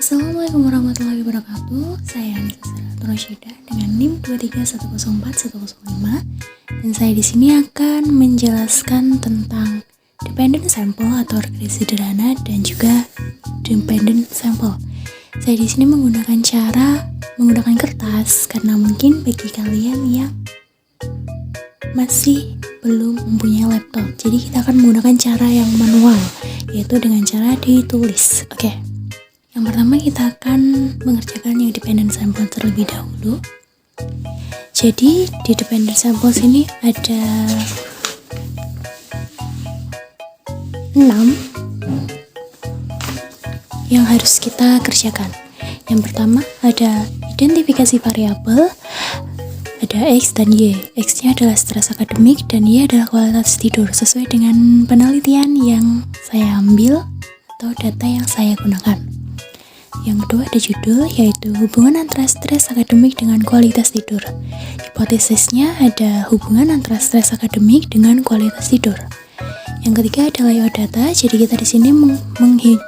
Assalamualaikum warahmatullahi wabarakatuh. Saya Anissa Rasyida dengan NIM 231041005 dan saya di sini akan menjelaskan tentang dependent sample atau regresi sederhana dan juga dependent sample. Saya di sini menggunakan kertas karena mungkin bagi kalian yang masih belum mempunyai laptop. Jadi kita akan menggunakan cara yang manual, yaitu dengan cara ditulis. Oke. Yang pertama kita akan mengerjakan yang dependent sample terlebih dahulu. Jadi di dependent sample sini ada 6 yang harus kita kerjakan. Yang pertama ada identifikasi variabel, ada X dan Y. X-nya adalah stres akademik dan Y adalah kualitas tidur sesuai dengan penelitian yang saya ambil atau data yang saya gunakan. Yang kedua ada judul, yaitu hubungan antara stres akademik dengan kualitas tidur. Hipotesisnya ada hubungan antara stres akademik dengan kualitas tidur. Yang ketiga ada layout data, jadi kita di sini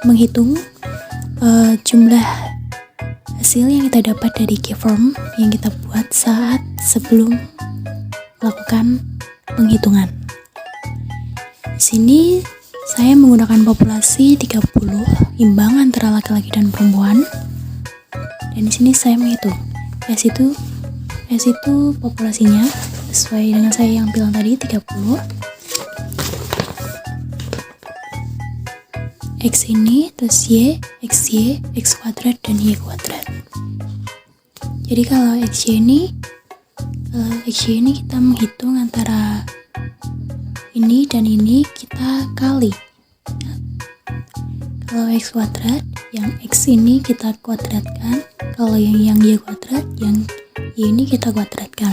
menghitung jumlah hasil yang kita dapat dari keyform yang kita buat saat sebelum melakukan penghitungan. Di sini saya menggunakan populasi 30 imbang antara laki-laki dan perempuan. Dan di sini saya menghitung S itu populasinya sesuai dengan saya yang bilang tadi 30. X ini terus Y, XY, X kuadrat dan Y kuadrat. Jadi kalau XY ini kita menghitung antara ini dan ini kita kali. Kalau X kuadrat, yang X ini kita kuadratkan. Kalau yang Y kuadrat, yang Y ini kita kuadratkan.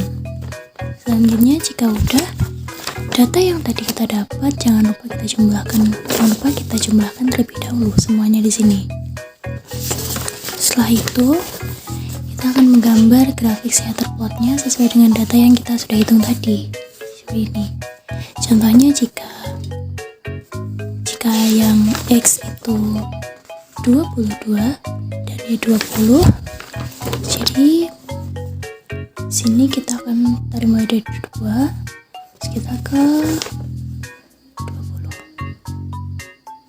Selanjutnya jika udah data yang tadi kita dapat, jangan lupa kita jumlahkan terlebih dahulu semuanya di sini. Setelah itu kita akan menggambar grafik scatter plotnya sesuai dengan data yang kita sudah hitung tadi. Seperti ini. Contohnya jika yang X itu 22 dan Y 20, jadi sini kita akan tarik mulai dari 2 terus kita ke 20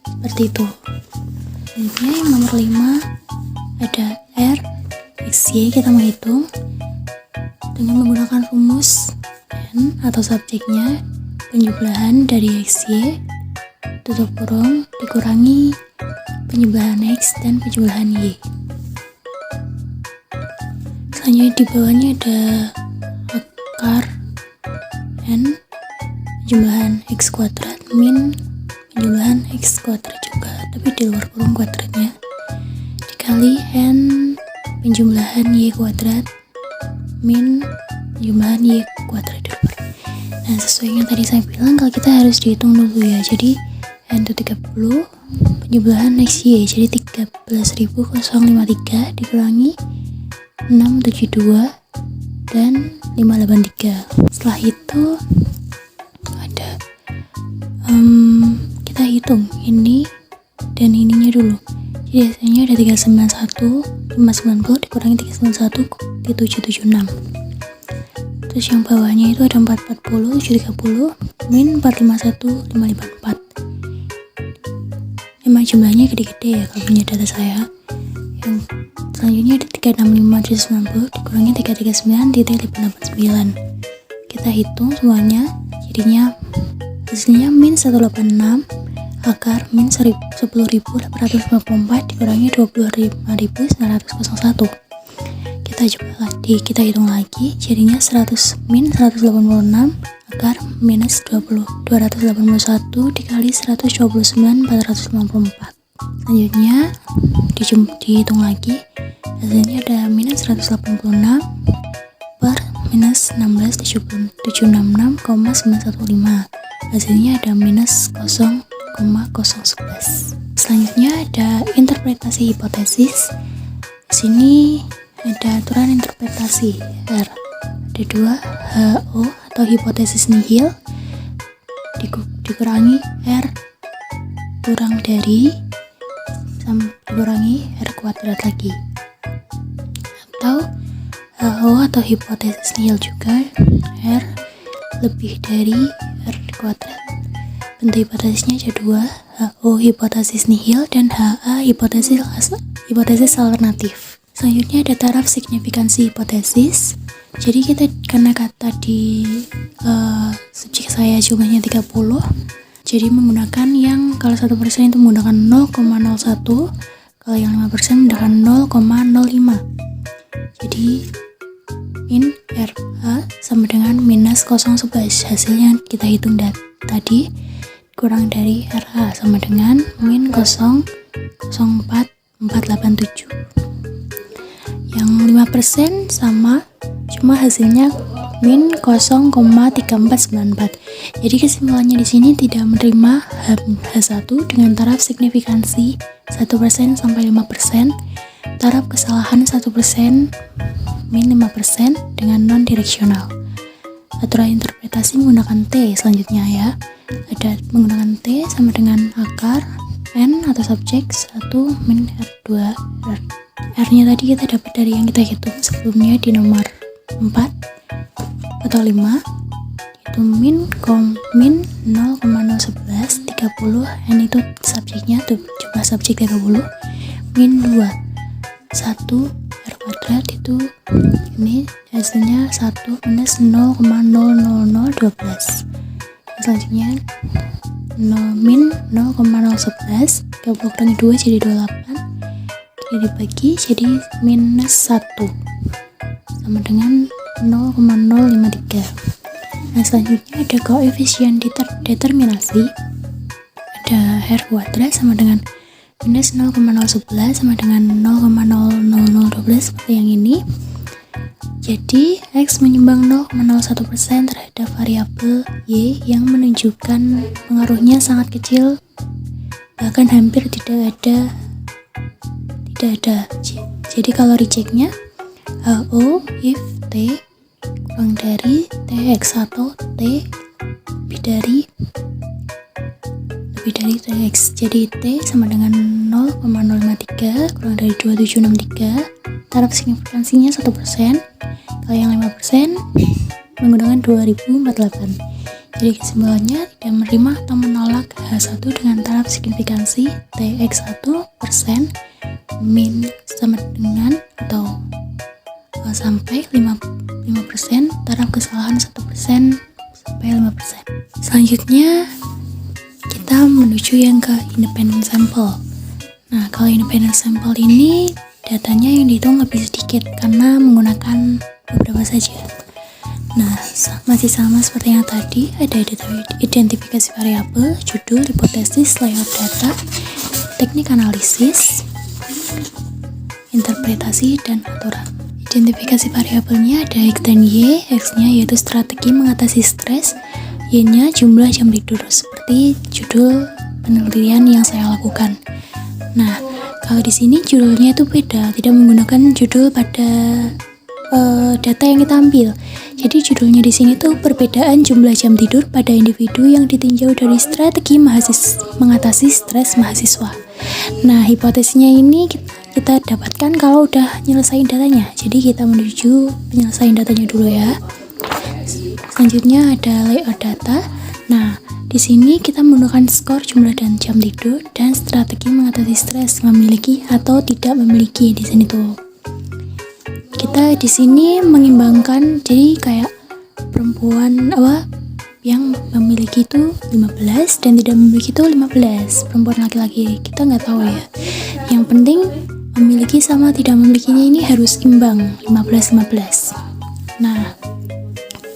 seperti itu. Selanjutnya yang nomor 5 ada R XY, kita menghitung dengan menggunakan rumus N atau subjeknya penjumlahan dari XY tutup kurung dikurangi penjumlahan X dan penjumlahan Y. Selanjutnya di bawahnya ada akar N penjumlahan X kuadrat min penjumlahan X kuadrat juga, tapi di luar kurung kuadratnya, dikali N penjumlahan Y kuadrat min penjumlahan Y kuadrat di luar. Nah, sesuai yang tadi saya bilang, kalau kita harus dihitung dulu ya. Jadi N itu 30 penjumlahan XY, jadi 13.053 dikurangi 672 dan 583. Setelah itu ada kita hitung ini dan ininya dulu. Jadi hasilnya ada 391 590 dikurangi 391 776. Terus yang bawahnya itu ada 440 730 min 451 554. Emang jumlahnya gede-gede ya kalau punya data saya. Yang selanjutnya ada 365 dikurangi 339 kita hitung semuanya, jadinya hasilnya min 186 akar min 10.854 dikurangi 25.901. Kita hitung lagi, jadinya 100 min 186 akar minus 281 dikali 129.454. Selanjutnya dihitung lagi, hasilnya ada minus 186 per minus 16.766,915. Hasilnya ada minus 0,011. Selanjutnya ada interpretasi hipotesis. Di sini ada aturan interpretasi R. Ada 2 HO atau hipotesis nihil dikurangi R kurang dari dikurangi R kuadrat lagi, atau HO atau hipotesis nihil juga R lebih dari R kuadrat. Bentuk hipotesisnya ada dua, HO hipotesis nihil dan HA hipotesis alternatif. Selanjutnya ada taraf signifikansi hipotesis. Jadi kita karena kata di subjek saya jumlahnya 30, jadi menggunakan yang kalau 1% itu menggunakan 0,01, kalau yang 5% menggunakan 0,05. Jadi min RA sama dengan minus 0,11. Hasilnya kita hitung tadi kurang dari RA sama dengan min 0,0487. Yang 5% sama, cuma hasilnya min 0,3494. Jadi kesimpulannya di sini tidak menerima H1 dengan taraf signifikansi 1% sampai 5%, taraf kesalahan 1% min 5% dengan non direksional. Aturan interpretasi menggunakan T selanjutnya ya. Ada menggunakan T sama dengan akar N atau subjek 1 min R2. R-nya tadi kita dapat dari yang kita hitung sebelumnya di nomor 4 atau 5, itu min 0,011 30, N itu subjeknya tuh jumlah subjek 30, min 2 1 R kuadrat itu ini hasilnya 1 minus 0,00012. Selanjutnya min 0,011 30 kurangi 2 jadi 28, ini dibagi jadi minus 1 sama dengan 0,053. Nah selanjutnya ada koefisien determinasi, ada R kuadrat sama dengan minus 0,011 sama dengan 0,00012 seperti yang ini. Jadi X menyumbang 0,01% terhadap variabel Y yang menunjukkan pengaruhnya sangat kecil, bahkan hampir tidak ada. Jadi kalau rejectnya HO if T kurang dari TX atau T lebih dari TX. Jadi T sama dengan 0,053 kurang dari 2763, taraf signifikansinya 1%, kalau yang 5% menggunakan 2048. Jadi kesimpulannya tidak menerima atau menolak H1 dengan taraf signifikansi TX 1% min sama dengan atau sampai 5%, taraf kesalahan 1% sampai 5%. Selanjutnya kita menuju yang ke independent sample. Nah, kalau independent sample ini datanya yang dihitung lebih sedikit karena menggunakan beberapa saja. Nah, masih sama seperti yang tadi, ada identifikasi variabel, judul, hipotesis, layout data, teknik analisis, interpretasi, dan aturan. Identifikasi variabelnya ada X dan Y. X-nya yaitu strategi mengatasi stres, Y-nya jumlah jam tidur, seperti judul penelitian yang saya lakukan. Nah, kalau di sini judulnya itu beda, tidak menggunakan judul pada data yang kita ambil. Jadi judulnya di sini tuh perbedaan jumlah jam tidur pada individu yang ditinjau dari strategi mengatasi stres mahasiswa. Nah, hipotesisnya ini kita dapatkan kalau udah nyelesain datanya. Jadi kita menuju penyelesaian datanya dulu ya. Selanjutnya ada layout data. Nah, di sini kita menggunakan skor, jumlah dan jam tidur, dan strategi mengatasi stres, memiliki atau tidak memiliki. Di sini tuh kita di sini mengimbangkan, jadi kayak perempuan yang memiliki itu 15 dan tidak memiliki itu 15, perempuan laki-laki kita nggak tahu ya. Yang penting memiliki sama tidak memilikinya ini harus imbang 15-15. Nah,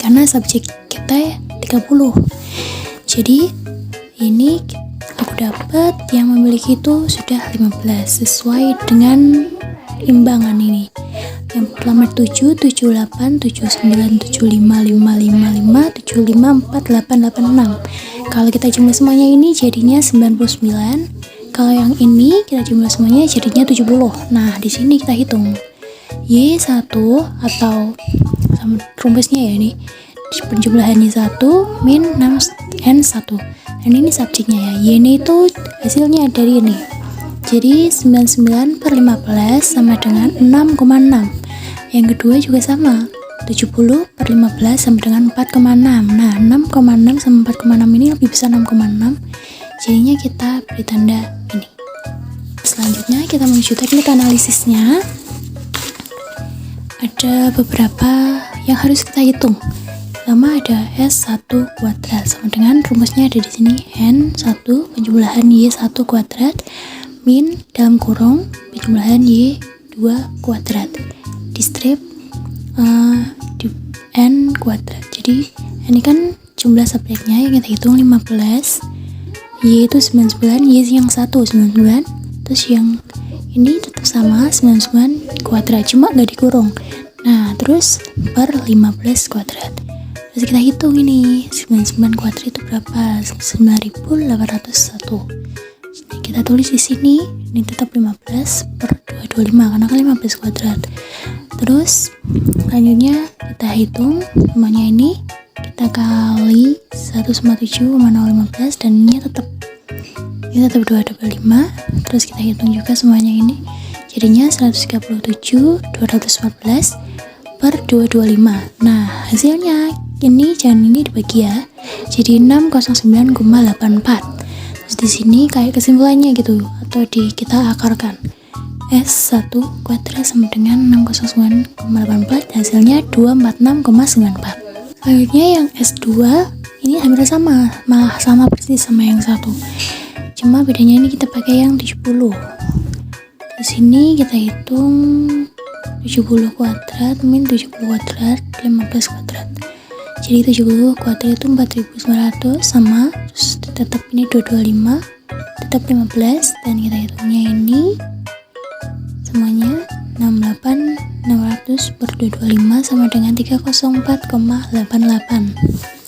karena subjek kita 30, jadi ini aku dapat yang memiliki itu sudah 15 sesuai dengan imbangan ini. Yang pertama 7, 78, 79, 75, 555, 75, 4, 8, 86. Kalau kita jumlah semuanya ini jadinya 99. Kalau yang ini kita jumlah semuanya jadinya 70. Nah, di sini kita hitung Y1 atau sama rumusnya ya ini. Penjumlahan Y1 min 6N1. Dan ini subjeknya ya. Y ini itu hasilnya dari ini. Jadi 99 per 15 sama dengan 6,6. Yang kedua juga sama, 70 per 15 sama dengan 4,6. Nah, 6,6 sama 4,6 ini lebih besar 6,6. Jadinya kita beri tanda ini. Selanjutnya kita menuju teknik analisisnya. Ada beberapa yang harus kita hitung. Pertama ada S1 kuadrat sama dengan rumusnya ada di sini, N1 penjumlahan Y1 kuadrat min dalam kurung penjumlahan Y2 kuadrat di strip di N kuadrat. Jadi ini kan jumlah subjeknya yang kita hitung 15, Y itu 99, Y yang 1 99, terus yang ini tetap sama 99 kuadrat, cuma nggak dikurung. Nah, terus per 15 kuadrat. Terus kita hitung ini 99 kuadrat itu berapa? 9801. Jadi kita tulis di sini, ini tetap 15 per 225 karena kan 15 kuadrat. Terus selanjutnya kita hitung semuanya ini, kita kali 1,7,015 dan ini tetap 225. Terus kita hitung juga semuanya ini, jadinya 137,214 per 225. Nah, hasilnya ini jangan ini dibagi ya, jadi 609,84. Terus di sini kayak kesimpulannya gitu, atau kita akarkan. S1 kuadrat sama dengan 609,84, hasilnya 246,94. Selanjutnya yang S2 ini hampir sama, malah sama persis sama yang satu. Cuma bedanya ini kita pakai yang 70. Di sini kita hitung 70 kuadrat min 70 kuadrat 15 kuadrat. Jadi 70 kuadrat itu 4900 sama, terus tetap ini 225, tetap 15, dan kita hitungnya ini semuanya 600 per 225 sama dengan 304,88.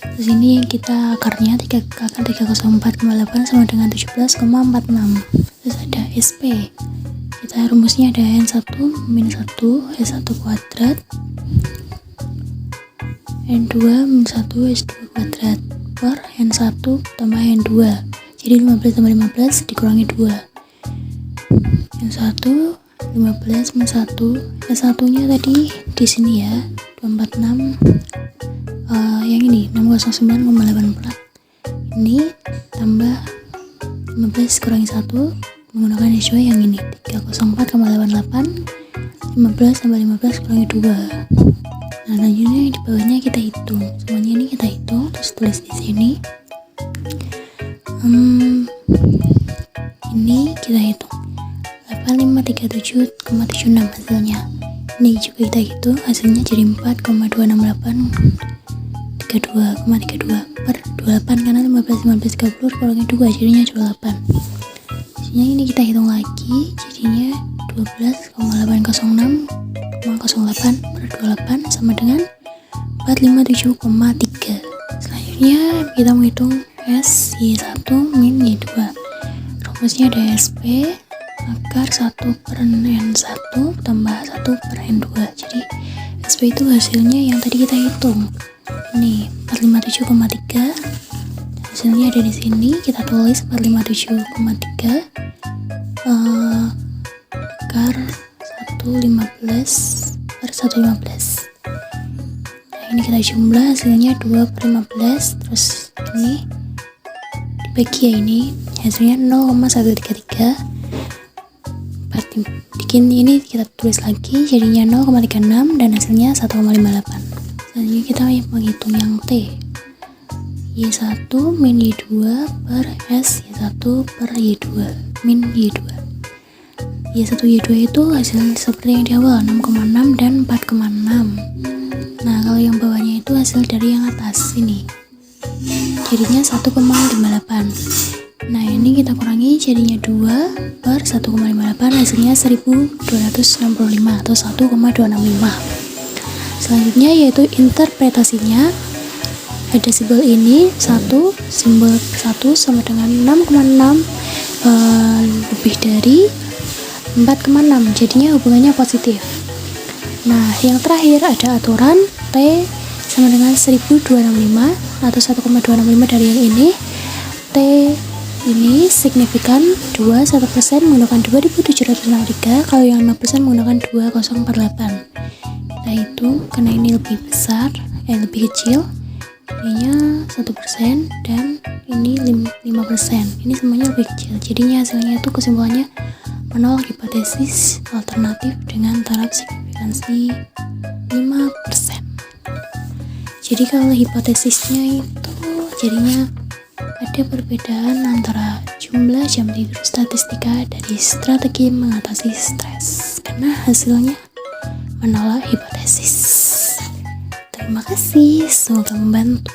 Terus ini kita akarnya 3 akar 304,8 sama dengan 17,46. Terus ada SP. Kita rumusnya ada N1 min 1 S1 kuadrat, N2 min 1 S2 kuadrat per N1 tambah N2. Jadi 15 tambah 15 dikurangi 2. N1 15 min 1, S1 nya tadi di sini ya 246, yang ini 609,84. Ini tambah 15 kurangi 1 menggunakan ratio yang ini 304,88. 15 tambah 15 kurangi 2. Nah, selanjutnya di bawahnya kita hitung semuanya, ini kita hitung, terus tulis di sini. Ini kita hitung 8537,76 hasilnya. Ini juga kita hitung, hasilnya jadi 4,26832,32 per 28 karena 15 30 kurangi 2 jadinya 28. Hasilnya ini kita hitung lagi, jadinya 12,806,08 per 28 sama dengan 457,3. Selanjutnya kita menghitung SY1 min Y2. Rumusnya ada SP akar 1 per N1 tambah 1 per N2. Jadi SP itu hasilnya yang tadi kita hitung. Ini 457,3. Hasilnya ada di sini, kita tulis 457,3 akar 115 per 115. Nah, ini kita jumlah, hasilnya 2 per 15. Terus ini dibagi ya, ini hasilnya 0,133. Bikin ini kita tulis lagi, jadinya 0,36 dan hasilnya 1,58. Selanjutnya kita menghitung yang T, Y1 min Y2 per S Y1 per Y2 min Y2. Y1 Y2 itu hasil seperti yang di awal 6,6 dan 4,6. Nah, kalau yang bawahnya itu hasil dari yang atas ini, jadinya 1,58. Nah, ini kita kurangi jadinya 2 per 1,58, hasilnya 1265 atau 1,265. Selanjutnya yaitu interpretasinya. Ada simbol ini, simbol 1 sama dengan 6,6 lebih dari 4,6, jadinya hubungannya positif. Nah, yang terakhir ada aturan T sama dengan 1265 atau 1,265 dari yang ini. T Ini signifikan 1% menggunakan 2763, kalau yang 5% menggunakan 2048. Kita hitung karena ini lebih besar, lebih kecil. Ininya 1% dan ini 5%. Ini semuanya lebih kecil. Jadinya hasilnya itu kesimpulannya menolak hipotesis alternatif dengan taraf signifikansi 5%. Jadi kalau hipotesisnya itu jadinya ada perbedaan antara jumlah jam tidur statistika dari strategi mengatasi stres karena hasilnya menolak hipotesis. Terima kasih, semoga membantu.